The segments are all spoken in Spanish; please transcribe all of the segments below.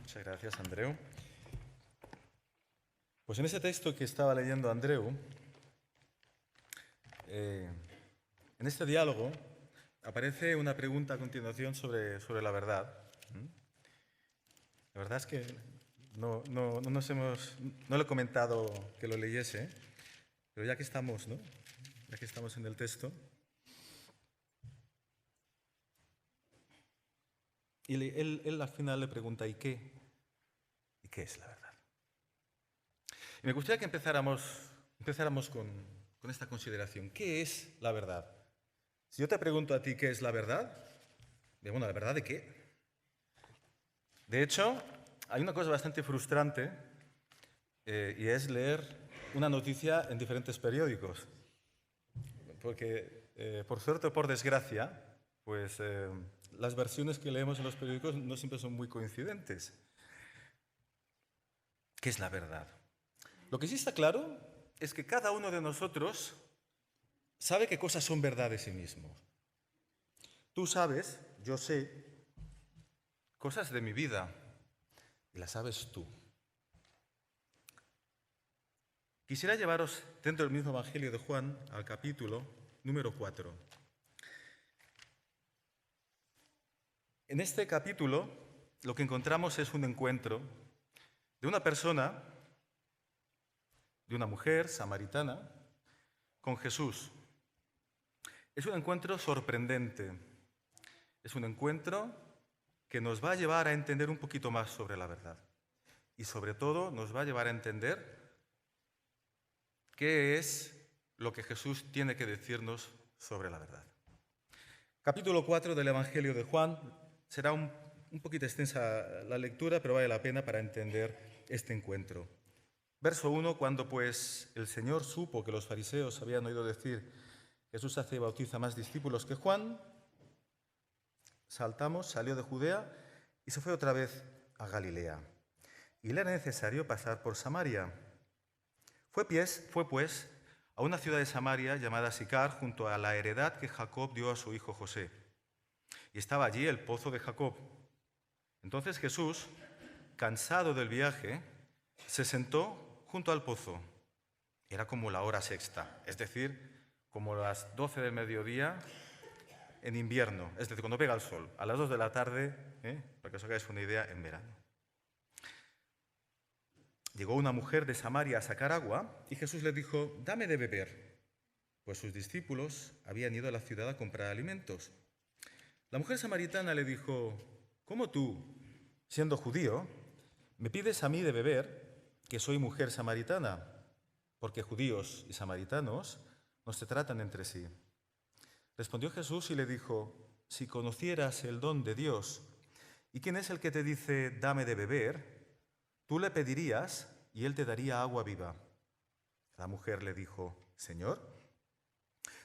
Muchas gracias, Andreu. Pues en ese texto que estaba leyendo Andreu, en este diálogo aparece una pregunta a continuación sobre la verdad. La verdad es que no le he comentado que lo leyese, pero ya que estamos, ¿no? Ya que estamos en el texto. Y él al final le pregunta, ¿y qué? ¿Y qué es la verdad? Y me gustaría que empezáramos con esta consideración. ¿Qué es la verdad? Si yo te pregunto a ti qué es la verdad, bueno, ¿la verdad de qué? De hecho, hay una cosa bastante frustrante y es leer una noticia en diferentes periódicos. Porque, por suerte o por desgracia, pues las versiones que leemos en los periódicos no siempre son muy coincidentes. ¿Qué es la verdad? Lo que sí está claro es que cada uno de nosotros sabe qué cosas son verdad de sí mismo. Tú sabes, yo sé, cosas de mi vida y las sabes tú. Quisiera llevaros dentro del mismo Evangelio de Juan al capítulo número 4. En este capítulo lo que encontramos es un encuentro de una persona, de una mujer samaritana, con Jesús. Es un encuentro sorprendente. Es un encuentro que nos va a llevar a entender un poquito más sobre la verdad. Y sobre todo nos va a llevar a entender qué es lo que Jesús tiene que decirnos sobre la verdad. Capítulo 4 del Evangelio de Juan. Será un poquito extensa la lectura, pero vale la pena para entender este encuentro. Verso 1, cuando pues el Señor supo que los fariseos habían oído decir Jesús hace y bautiza más discípulos que Juan, salió de Judea y se fue otra vez a Galilea. Y le era necesario pasar por Samaria. Fue pues a una ciudad de Samaria llamada Sicar, junto a la heredad que Jacob dio a su hijo José. Y estaba allí el pozo de Jacob. Entonces Jesús, cansado del viaje, se sentó junto al pozo. Era como la hora sexta, es decir, como las 12 del mediodía en invierno, es decir, cuando pega el sol, a las 2 de la tarde, para que os hagáis una idea, en verano. Llegó una mujer de Samaria a sacar agua y Jesús le dijo, dame de beber, pues sus discípulos habían ido a la ciudad a comprar alimentos. La mujer samaritana le dijo, ¿cómo tú, siendo judío, me pides a mí de beber, que soy mujer samaritana? Porque judíos y samaritanos no se tratan entre sí. Respondió Jesús y le dijo, si conocieras el don de Dios y quién es el que te dice, dame de beber, tú le pedirías y él te daría agua viva. La mujer le dijo, Señor,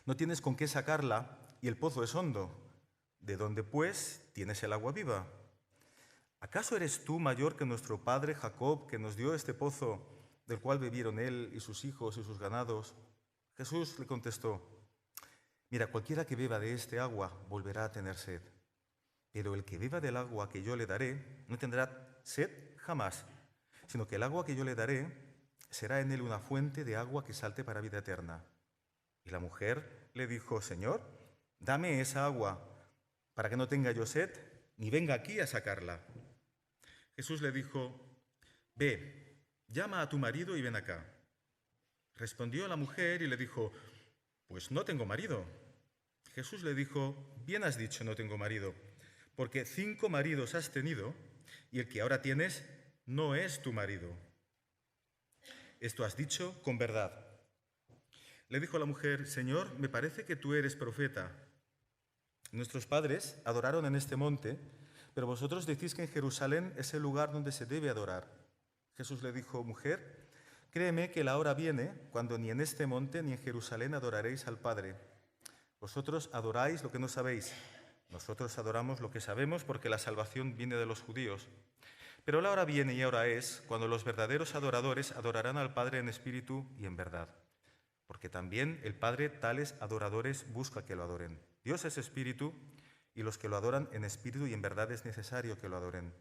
no tienes con qué sacarla y el pozo es hondo. ¿De dónde, pues, tienes el agua viva? ¿Acaso eres tú mayor que nuestro padre Jacob, que nos dio este pozo, del cual bebieron él y sus hijos y sus ganados? Jesús le contestó, mira, cualquiera que beba de este agua volverá a tener sed, pero el que beba del agua que yo le daré no tendrá sed jamás, sino que el agua que yo le daré será en él una fuente de agua que salte para vida eterna. Y la mujer le dijo, Señor, dame esa agua, para que no tenga yo sed, ni venga aquí a sacarla. Jesús le dijo, ve, llama a tu marido y ven acá. Respondió la mujer y le dijo, pues no tengo marido. Jesús le dijo, bien has dicho, no tengo marido, porque 5 maridos has tenido y el que ahora tienes no es tu marido. Esto has dicho con verdad. Le dijo la mujer, Señor, me parece que tú eres profeta. Nuestros padres adoraron en este monte, pero vosotros decís que en Jerusalén es el lugar donde se debe adorar. Jesús le dijo, mujer, créeme que la hora viene cuando ni en este monte ni en Jerusalén adoraréis al Padre. Vosotros adoráis lo que no sabéis. Nosotros adoramos lo que sabemos porque la salvación viene de los judíos. Pero la hora viene y ahora es cuando los verdaderos adoradores adorarán al Padre en espíritu y en verdad. Porque también el Padre tales adoradores busca que lo adoren. Dios es espíritu y los que lo adoran en espíritu y en verdad es necesario que lo adoren.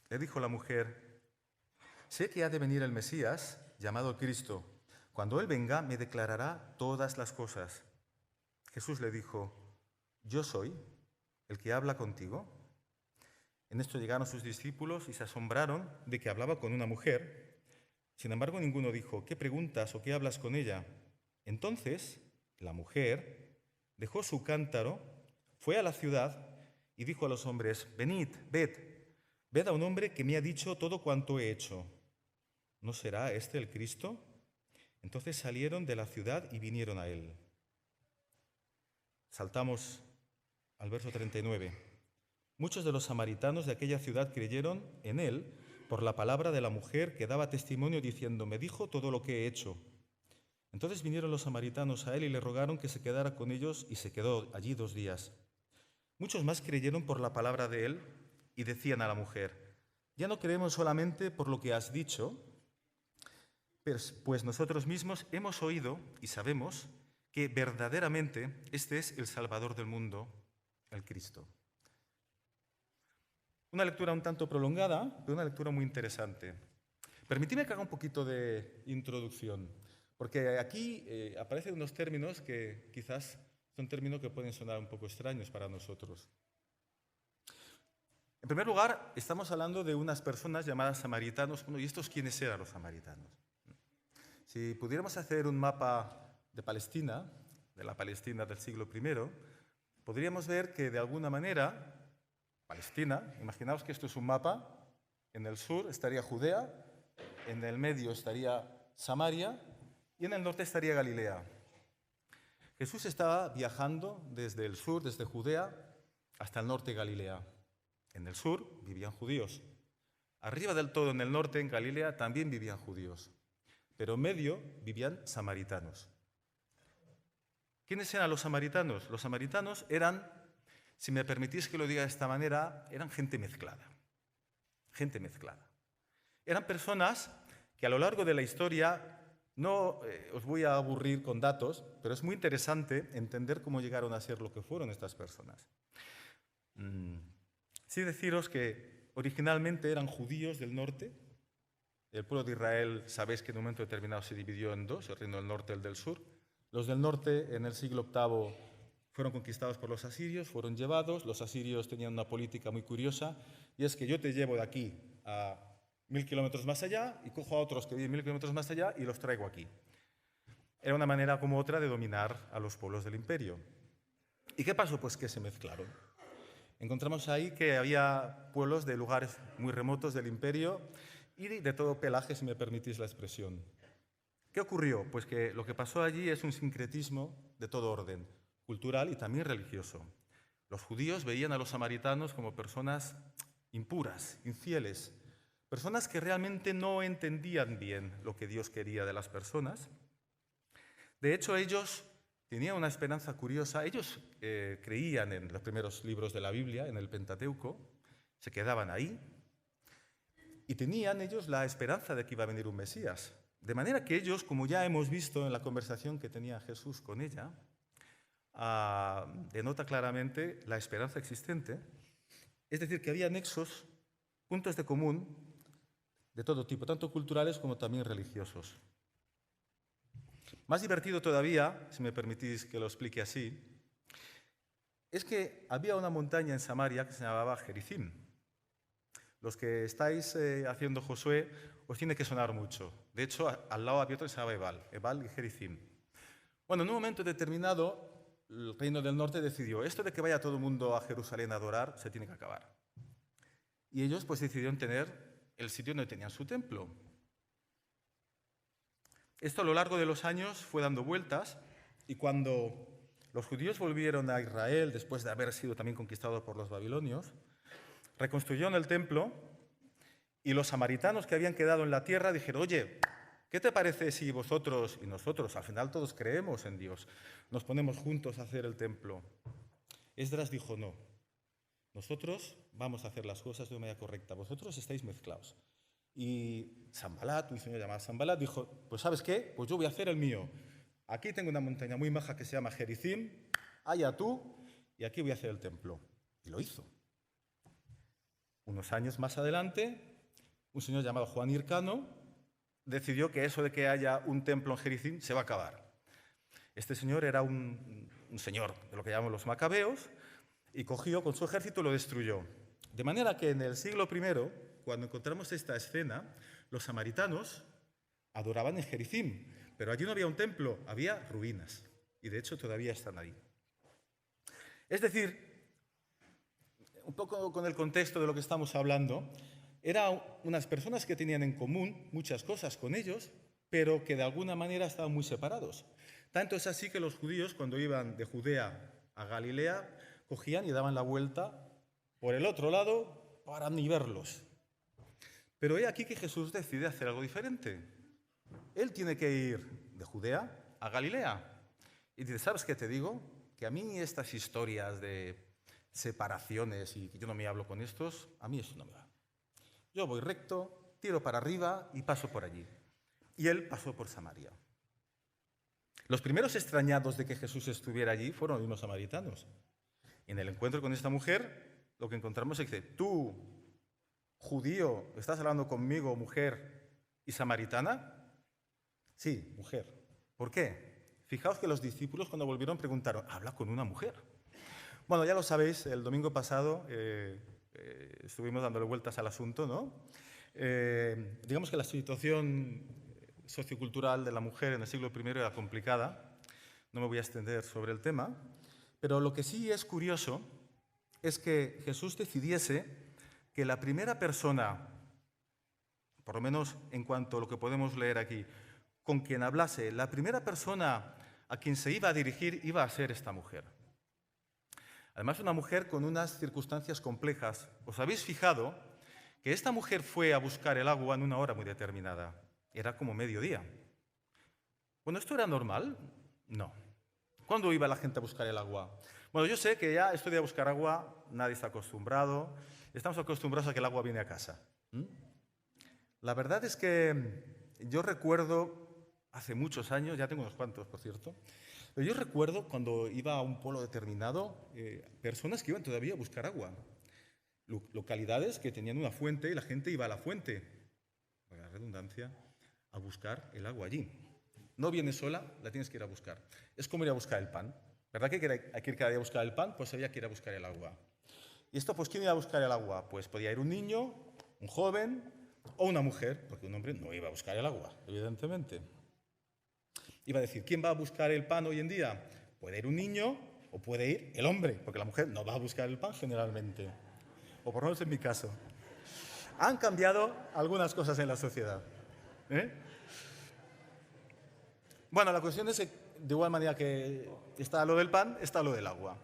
Le dijo la mujer: sé que ha de venir el Mesías, llamado Cristo. Cuando Él venga, me declarará todas las cosas. Jesús le dijo: yo soy el que habla contigo. En esto llegaron sus discípulos y se asombraron de que hablaba con una mujer. Sin embargo, ninguno dijo: ¿qué preguntas o qué hablas con ella? Entonces, la mujer dejó su cántaro, fue a la ciudad y dijo a los hombres: venid, ved a un hombre que me ha dicho todo cuanto he hecho. ¿No será este el Cristo? Entonces salieron de la ciudad y vinieron a él. Saltamos al verso 39. Muchos de los samaritanos de aquella ciudad creyeron en él por la palabra de la mujer que daba testimonio diciendo: me dijo todo lo que he hecho. Entonces vinieron los samaritanos a él y le rogaron que se quedara con ellos, y se quedó allí 2 días. Muchos más creyeron por la palabra de él y decían a la mujer: ya no creemos solamente por lo que has dicho, pues nosotros mismos hemos oído y sabemos que verdaderamente este es el Salvador del mundo, el Cristo. Una lectura un tanto prolongada, pero una lectura muy interesante. Permitidme que haga un poquito de introducción, porque aquí aparecen unos términos que quizás son términos que pueden sonar un poco extraños para nosotros. En primer lugar, estamos hablando de unas personas llamadas samaritanos. Bueno, ¿y estos quiénes eran los samaritanos? Si pudiéramos hacer un mapa de Palestina, de la Palestina del siglo I, podríamos ver que de alguna manera Palestina, imaginaos que esto es un mapa, en el sur estaría Judea, en el medio estaría Samaria y en el norte estaría Galilea. Jesús estaba viajando desde el sur, desde Judea, hasta el norte de Galilea. En el sur vivían judíos. Arriba del todo, en el norte, en Galilea, también vivían judíos. Pero en medio vivían samaritanos. ¿Quiénes eran los samaritanos? Los samaritanos eran, si me permitís que lo diga de esta manera, eran gente mezclada. Gente mezclada. Eran personas que a lo largo de la historia, no os voy a aburrir con datos, pero es muy interesante entender cómo llegaron a ser lo que fueron estas personas. Sí deciros que originalmente eran judíos del norte. El pueblo de Israel, sabéis que en un momento determinado se dividió en dos, el reino del norte y el del sur. Los del norte, en el siglo VIII, fueron conquistados por los asirios, fueron llevados. Los asirios tenían una política muy curiosa, y es que yo te llevo de aquí a 1000 kilómetros más allá y cojo a otros que viven 1000 kilómetros más allá y los traigo aquí. Era una manera como otra de dominar a los pueblos del imperio. ¿Y qué pasó? Pues que se mezclaron. Encontramos ahí que había pueblos de lugares muy remotos del imperio y de todo pelaje, si me permitís la expresión. ¿Qué ocurrió? Pues que lo que pasó allí es un sincretismo de todo orden, cultural y también religioso. Los judíos veían a los samaritanos como personas impuras, infieles, personas que realmente no entendían bien lo que Dios quería de las personas. De hecho, ellos tenían una esperanza curiosa. Ellos creían en los primeros libros de la Biblia, en el Pentateuco, se quedaban ahí, y tenían ellos la esperanza de que iba a venir un Mesías. De manera que ellos, como ya hemos visto en la conversación que tenía Jesús con ella, denota claramente la esperanza existente. Es decir, que había nexos, puntos de común de todo tipo, tanto culturales como también religiosos. Más divertido todavía, si me permitís que lo explique así, es que había una montaña en Samaria que se llamaba Gerizim. Los que estáis haciendo Josué os tiene que sonar mucho. De hecho, al lado había otro que se llamaba Ebal y Gerizim. Bueno, en un momento determinado, el reino del norte decidió: esto de que vaya todo el mundo a Jerusalén a adorar se tiene que acabar. Y ellos pues decidieron tener el sitio donde tenían su templo. Esto a lo largo de los años fue dando vueltas, y cuando los judíos volvieron a Israel, después de haber sido también conquistados por los babilonios, reconstruyeron el templo, y los samaritanos que habían quedado en la tierra dijeron: oye, ¿qué te parece si vosotros y nosotros, al final todos creemos en Dios, nos ponemos juntos a hacer el templo? Esdras dijo: no, nosotros vamos a hacer las cosas de una manera correcta, vosotros estáis mezclados. Y Sanbalat, un señor llamado Sanbalat, dijo: pues ¿sabes qué? Pues yo voy a hacer el mío. Aquí tengo una montaña muy maja que se llama Gerizim, allá tú, y aquí voy a hacer el templo. Y lo hizo. Unos años más adelante, un señor llamado Juan Hircano decidió que eso de que haya un templo en Jericín se va a acabar. Este señor era un señor de lo que llamamos los macabeos y cogió con su ejército y lo destruyó. De manera que en el siglo I, cuando encontramos esta escena, los samaritanos adoraban en Jericín, pero allí no había un templo, había ruinas. Y de hecho todavía están ahí. Es decir, un poco con el contexto de lo que estamos hablando, eran unas personas que tenían en común muchas cosas con ellos, pero que de alguna manera estaban muy separados. Tanto es así que los judíos, cuando iban de Judea a Galilea, cogían y daban la vuelta por el otro lado para ni verlos. Pero he aquí que Jesús decide hacer algo diferente. Él tiene que ir de Judea a Galilea. Y dice, ¿sabes qué te digo? Que a mí estas historias de separaciones y que yo no me hablo con estos, a mí eso no me va. Yo voy recto, tiro para arriba y paso por allí. Y él pasó por Samaria. Los primeros extrañados de que Jesús estuviera allí fueron los mismos samaritanos. Y en el encuentro con esta mujer, lo que encontramos es que tú, judío, ¿estás hablando conmigo, mujer, y samaritana? Sí, mujer. ¿Por qué? Fijaos que los discípulos cuando volvieron preguntaron, ¿habla con una mujer? Bueno, ya lo sabéis, el domingo pasado estuvimos dándole vueltas al asunto, ¿no? Digamos que la situación sociocultural de la mujer en el siglo I era complicada. No me voy a extender sobre el tema, pero lo que sí es curioso es que Jesús decidiese que la primera persona, por lo menos en cuanto a lo que podemos leer aquí, con quien hablase, la primera persona a quien se iba a dirigir iba a ser esta mujer. Además, una mujer con unas circunstancias complejas. ¿Os habéis fijado que esta mujer fue a buscar el agua en una hora muy determinada? Era como mediodía. Bueno, ¿esto era normal? No. ¿Cuándo iba la gente a buscar el agua? Bueno, yo sé que ya esto de buscar agua, nadie está acostumbrado. Estamos acostumbrados a que el agua viene a casa. La verdad es que yo recuerdo, hace muchos años, ya tengo unos cuantos, por cierto, pero yo recuerdo cuando iba a un pueblo determinado, personas que iban todavía a buscar agua. Localidades que tenían una fuente y la gente iba a la fuente, para la redundancia, a buscar el agua allí. No viene sola, la tienes que ir a buscar. Es como ir a buscar el pan. ¿Verdad que hay que ir cada día a buscar el pan? Pues había que ir a buscar el agua. ¿Y esto, pues quién iba a buscar el agua? Pues podía ir un niño, un joven o una mujer, porque un hombre no iba a buscar el agua, evidentemente. Iba a decir, ¿quién va a buscar el pan hoy en día? Puede ir un niño o puede ir el hombre, porque la mujer no va a buscar el pan generalmente. O por lo menos en mi caso. Han cambiado algunas cosas en la sociedad. Bueno, la cuestión es que de igual manera que está lo del pan, está lo del agua.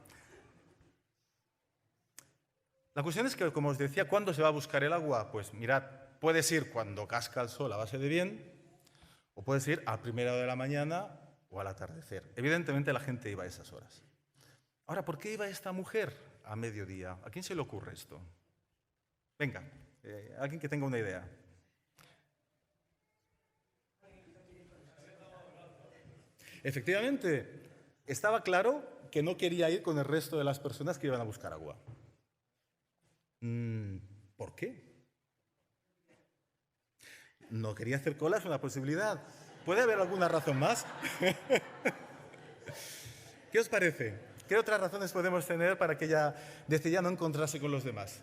La cuestión es que, como os decía, ¿cuándo se va a buscar el agua? Pues mirad, puedes ir cuando casca el sol a base de bien, o puedes ir a primera hora de la mañana o al atardecer. Evidentemente la gente iba a esas horas. Ahora, ¿por qué iba esta mujer a mediodía? ¿A quién se le ocurre esto? Venga, alguien que tenga una idea. Efectivamente, estaba claro que no quería ir con el resto de las personas que iban a buscar agua. ¿Por qué? No quería hacer cola, es una posibilidad. ¿Puede haber alguna razón más? ¿Qué os parece? ¿Qué otras razones podemos tener para que ella decida no encontrarse con los demás?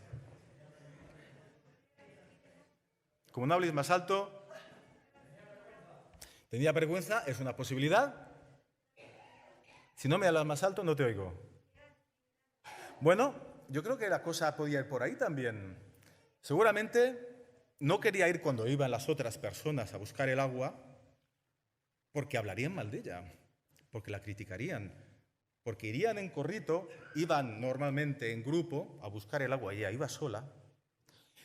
Como no habléis más alto, tenía vergüenza, es una posibilidad. Si no me hablas más alto, no te oigo. Bueno, yo creo que la cosa podía ir por ahí también. Seguramente no quería ir cuando iban las otras personas a buscar el agua porque hablarían mal de ella, porque la criticarían, porque irían en corrito, iban normalmente en grupo a buscar el agua y ella iba sola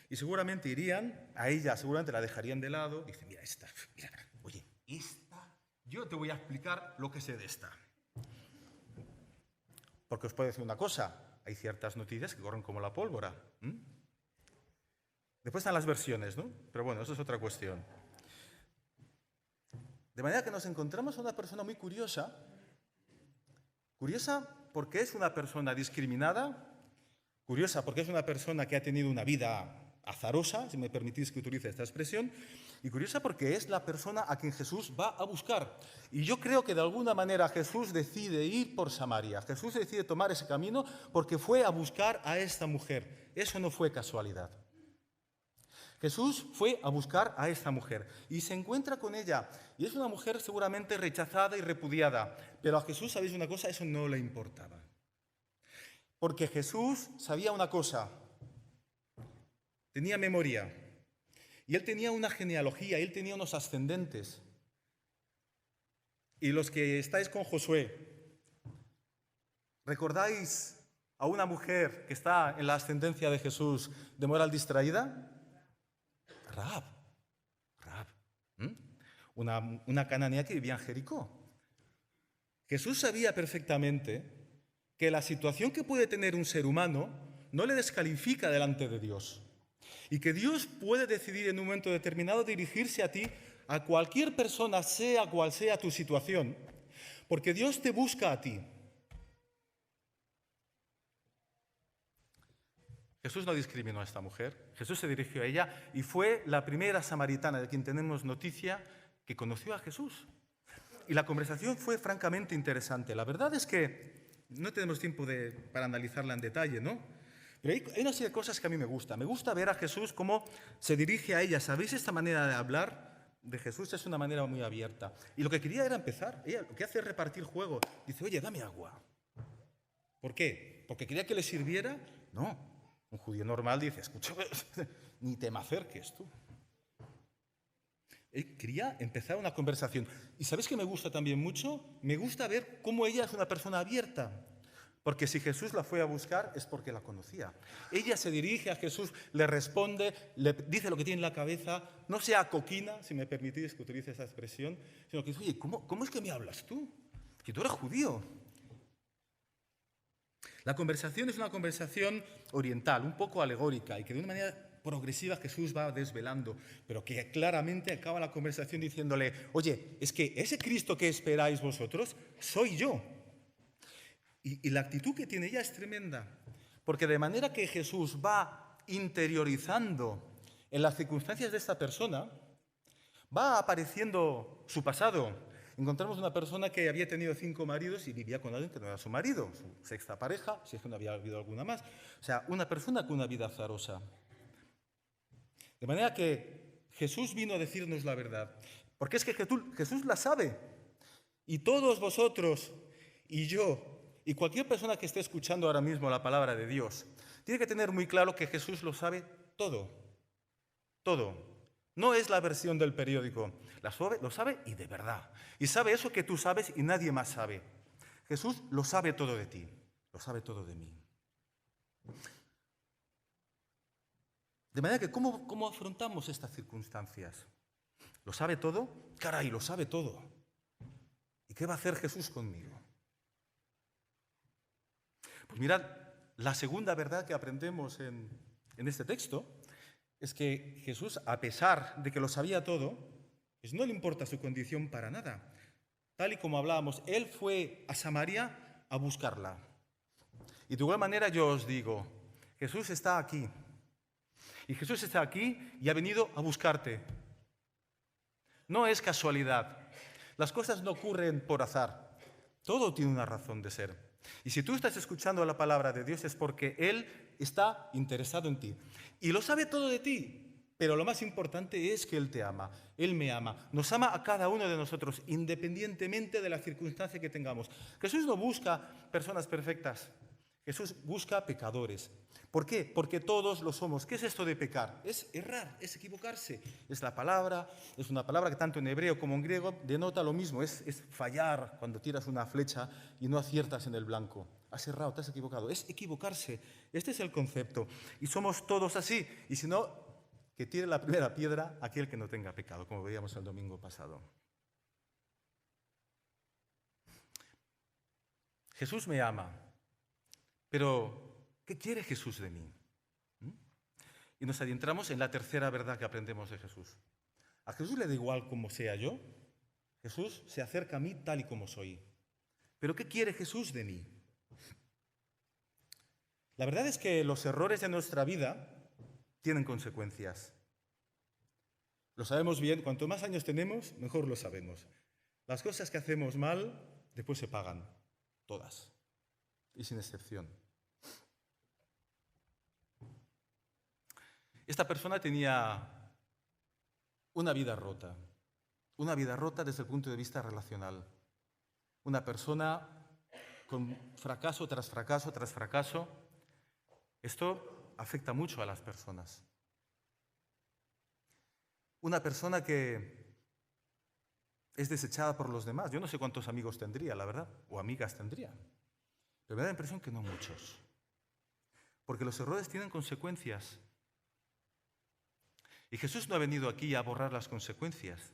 y seguramente irían a ella, seguramente la dejarían de lado y dicen, mira esta, mira, oye, esta, yo te voy a explicar lo que sé de esta. Porque os puedo decir una cosa, hay ciertas noticias que corren como la pólvora. Después están las versiones, ¿no? Pero bueno, eso es otra cuestión. De manera que nos encontramos a una persona muy curiosa. Curiosa porque es una persona discriminada, Curiosa porque es una persona que ha tenido una vida azarosa, si me permitís que utilice esta expresión, y curiosa porque es la persona a quien Jesús va a buscar. Y yo creo que de alguna manera Jesús decide ir por Samaria, Jesús decide tomar ese camino porque fue a buscar a esta mujer. Eso no fue casualidad. Jesús fue a buscar a esta mujer y se encuentra con ella. Y es una mujer seguramente rechazada y repudiada, pero a Jesús, ¿sabéis una cosa? Eso no le importaba. Porque Jesús sabía una cosa, tenía memoria, y él tenía una genealogía, él tenía unos ascendentes. Y los que estáis con Josué, ¿recordáis a una mujer que está en la ascendencia de Jesús de moral distraída? Rahab. Una cananea que vivía en Jericó. Jesús sabía perfectamente que la situación que puede tener un ser humano no le descalifica delante de Dios. Y que Dios puede decidir en un momento determinado dirigirse a ti, a cualquier persona, sea cual sea tu situación, porque Dios te busca a ti. Jesús no discriminó a esta mujer, Jesús se dirigió a ella y fue la primera samaritana de quien tenemos noticia que conoció a Jesús. Y la conversación fue francamente interesante. La verdad es que no tenemos tiempo para analizarla en detalle, ¿no? Pero hay una serie de cosas que a mí me gusta. Me gusta ver a Jesús cómo se dirige a ella. ¿Sabéis? Esta manera de hablar de Jesús es una manera muy abierta. Y lo que quería era empezar. Ella lo que hace es repartir juego. Dice, oye, dame agua. ¿Por qué? ¿Porque quería que le sirviera? No. Un judío normal dice, escucha, ni te me acerques tú. Él quería empezar una conversación. ¿Y sabéis qué me gusta también mucho? Me gusta ver cómo ella es una persona abierta. Porque si Jesús la fue a buscar es porque la conocía. Ella se dirige a Jesús, le responde, le dice lo que tiene en la cabeza, no sea coquina, si me permitís que utilice esa expresión, sino que dice, oye, ¿cómo es que me hablas tú? Que tú eres judío. La conversación es una conversación oriental, un poco alegórica, y que de una manera progresiva Jesús va desvelando, pero que claramente acaba la conversación diciéndole, oye, es que ese Cristo que esperáis vosotros, soy yo. Y la actitud que tiene ella es tremenda, porque de manera que Jesús va interiorizando en las circunstancias de esta persona, va apareciendo su pasado. Encontramos una persona que había tenido 5 maridos y vivía con alguien que no era su marido, su sexta pareja, si es que no había habido alguna más. O sea, una persona con una vida azarosa. De manera que Jesús vino a decirnos la verdad, porque es que Jesús la sabe. Y todos vosotros y yo y cualquier persona que esté escuchando ahora mismo la palabra de Dios, tiene que tener muy claro que Jesús lo sabe todo. Todo. No es la versión del periódico. Lo sabe y de verdad. Y sabe eso que tú sabes y nadie más sabe. Jesús lo sabe todo de ti. Lo sabe todo de mí. De manera que, ¿cómo afrontamos estas circunstancias? ¿Lo sabe todo? Caray, lo sabe todo. ¿Y qué va a hacer Jesús conmigo? Pues mirad, la segunda verdad que aprendemos en este texto es que Jesús, a pesar de que lo sabía todo, pues no le importa su condición para nada. Tal y como hablábamos, él fue a Samaria a buscarla. Y de igual manera yo os digo, Jesús está aquí. Y Jesús está aquí y ha venido a buscarte. No es casualidad. Las cosas no ocurren por azar. Todo tiene una razón de ser. Y si tú estás escuchando la palabra de Dios es porque Él está interesado en ti. Y lo sabe todo de ti, pero lo más importante es que Él te ama. Él me ama. Nos ama a cada uno de nosotros, independientemente de la circunstancia que tengamos. Jesús no busca personas perfectas. Jesús busca pecadores. ¿Por qué? Porque todos lo somos. ¿Qué es esto de pecar? Es errar, es equivocarse. Es una palabra que tanto en hebreo como en griego denota lo mismo. Es fallar cuando tiras una flecha y no aciertas en el blanco. Has errado, te has equivocado. Es equivocarse. Este es el concepto. Y somos todos así. Y si no, que tire la primera piedra aquel que no tenga pecado, como veíamos el domingo pasado. Jesús me ama. Pero, ¿qué quiere Jesús de mí? Y nos adentramos en la tercera verdad que aprendemos de Jesús. A Jesús le da igual cómo sea yo. Jesús se acerca a mí tal y como soy. Pero ¿qué quiere Jesús de mí? La verdad es que los errores de nuestra vida tienen consecuencias. Lo sabemos bien, cuanto más años tenemos, mejor lo sabemos. Las cosas que hacemos mal, después se pagan, todas, y sin excepción. Esta persona tenía una vida rota desde el punto de vista relacional. Una persona con fracaso tras fracaso tras fracaso. Esto afecta mucho a las personas. Una persona que es desechada por los demás. Yo no sé cuántos amigos tendría, la verdad, o amigas tendría, pero me da la impresión que no muchos. Porque los errores tienen consecuencias. Y Jesús no ha venido aquí a borrar las consecuencias.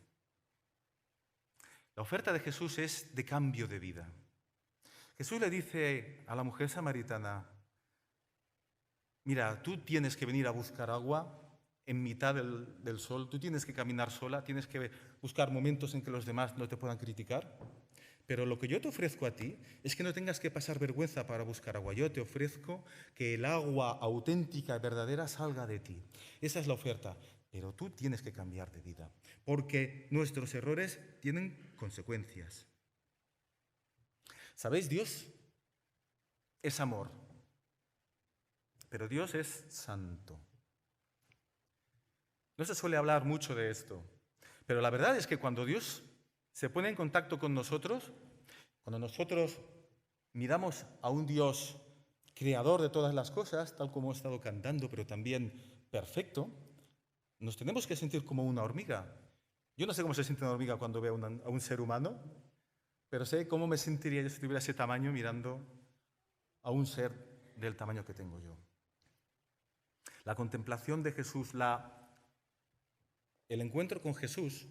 La oferta de Jesús es de cambio de vida. Jesús le dice a la mujer samaritana, mira, tú tienes que venir a buscar agua en mitad del sol, tú tienes que caminar sola, tienes que buscar momentos en que los demás no te puedan criticar, pero lo que yo te ofrezco a ti es que no tengas que pasar vergüenza para buscar agua. Yo te ofrezco que el agua auténtica y verdadera salga de ti. Esa es la oferta, pero tú tienes que cambiar de vida, porque nuestros errores tienen consecuencias. ¿Sabéis? Dios es amor, pero Dios es santo. No se suele hablar mucho de esto, pero la verdad es que cuando Dios se pone en contacto con nosotros, cuando nosotros miramos a un Dios creador de todas las cosas, tal como he estado cantando, pero también perfecto, nos tenemos que sentir como una hormiga. Yo no sé cómo se siente una hormiga cuando ve a un ser humano, pero sé cómo me sentiría yo si tuviera ese tamaño mirando a un ser del tamaño que tengo yo. La contemplación de Jesús, el encuentro con Jesús,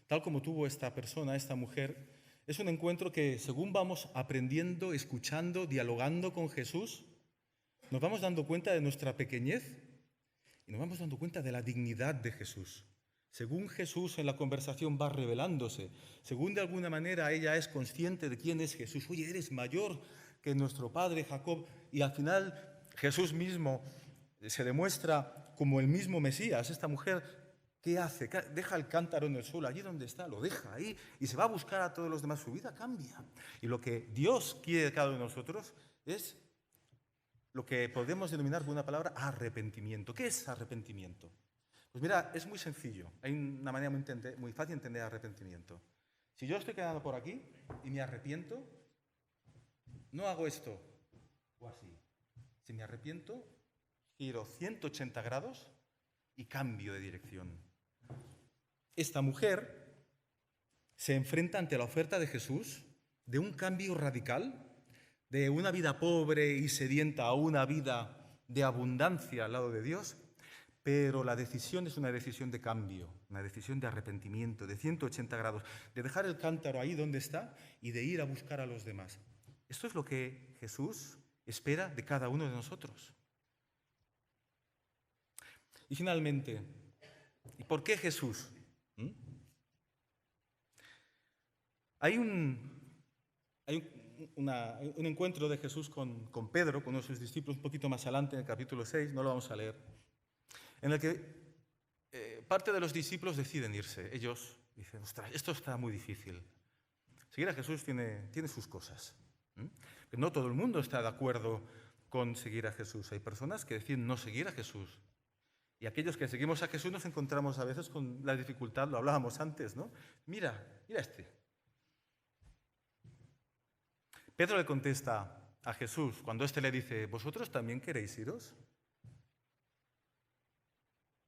tal como tuvo esta persona, esta mujer, es un encuentro que según vamos aprendiendo, escuchando, dialogando con Jesús, nos vamos dando cuenta de nuestra pequeñez y nos vamos dando cuenta de la dignidad de Jesús. Según Jesús en la conversación va revelándose, según de alguna manera ella es consciente de quién es Jesús. Oye, eres mayor que nuestro padre Jacob, y al final Jesús mismo se demuestra como el mismo Mesías. Esta mujer, ¿qué hace? Deja el cántaro en el suelo, allí donde está, lo deja ahí y se va a buscar a todos los demás. Su vida cambia. Y lo que Dios quiere de cada uno de nosotros es lo que podemos denominar con una palabra arrepentimiento. ¿Qué es arrepentimiento? Pues mira, es muy sencillo. Hay una manera muy fácil de entender arrepentimiento. Si yo estoy quedando por aquí y me arrepiento, no hago esto o así. Si me arrepiento, giro 180 grados y cambio de dirección. Esta mujer se enfrenta ante la oferta de Jesús de un cambio radical, de una vida pobre y sedienta a una vida de abundancia al lado de Dios, pero la decisión es una decisión de cambio, una decisión de arrepentimiento, de 180 grados, de dejar el cántaro ahí donde está y de ir a buscar a los demás. Esto es lo que Jesús espera de cada uno de nosotros. Y finalmente, ¿y por qué Jesús? Hay un encuentro de Jesús con Pedro, con uno de sus discípulos, un poquito más adelante, en el capítulo 6, no lo vamos a leer, en el que parte de los discípulos deciden irse. Ellos dicen, ostras, esto está muy difícil. Seguir a Jesús tiene sus cosas. Pero no todo el mundo está de acuerdo con seguir a Jesús. Hay personas que deciden no seguir a Jesús. Y aquellos que seguimos a Jesús nos encontramos a veces con la dificultad, lo hablábamos antes, ¿no? Mira este. Pedro le contesta a Jesús cuando éste le dice, ¿vosotros también queréis iros?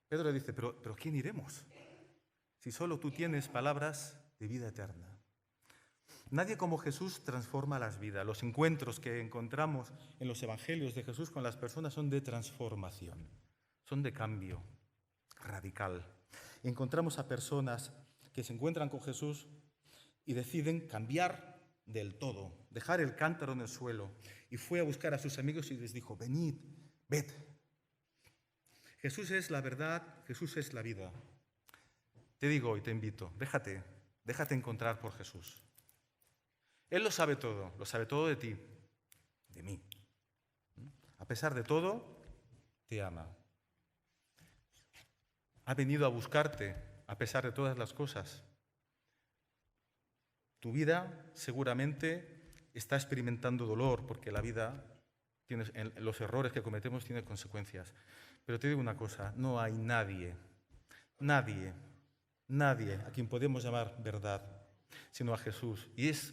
Pedro le dice, pero ¿quién iremos? Si solo tú tienes palabras de vida eterna. Nadie como Jesús transforma las vidas. Los encuentros que encontramos en los evangelios de Jesús con las personas son de transformación, son de cambio radical. Encontramos a personas que se encuentran con Jesús y deciden cambiar del todo, dejar el cántaro en el suelo. Y fue a buscar a sus amigos y les dijo, venid, ved. Jesús es la verdad, Jesús es la vida. Te digo y te invito, déjate encontrar por Jesús. Él lo sabe todo de ti, de mí. pesar de todo, te ama. Ha venido a buscarte a pesar de todas las cosas. Tu vida seguramente está experimentando dolor porque la vida, los errores que cometemos tienen consecuencias. Pero te digo una cosa, no hay nadie a quien podemos llamar verdad, sino a Jesús. Y es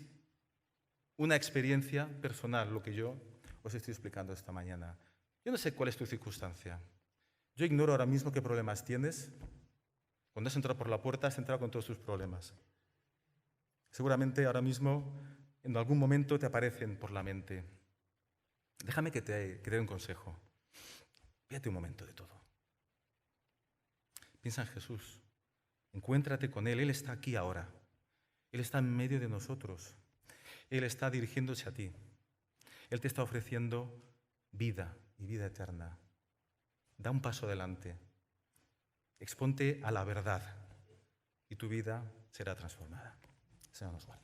una experiencia personal lo que yo os estoy explicando esta mañana. Yo no sé cuál es tu circunstancia. Yo ignoro ahora mismo qué problemas tienes. Cuando has entrado por la puerta, has entrado con todos tus problemas. Seguramente ahora mismo, en algún momento, te aparecen por la mente. Déjame que te dé un consejo. Fíjate un momento de todo. Piensa en Jesús. Encuéntrate con Él. Él está aquí ahora. Él está en medio de nosotros. Él está dirigiéndose a ti. Él te está ofreciendo vida y vida eterna. Da un paso adelante. Exponte a la verdad y tu vida será transformada. Señor nos guarde.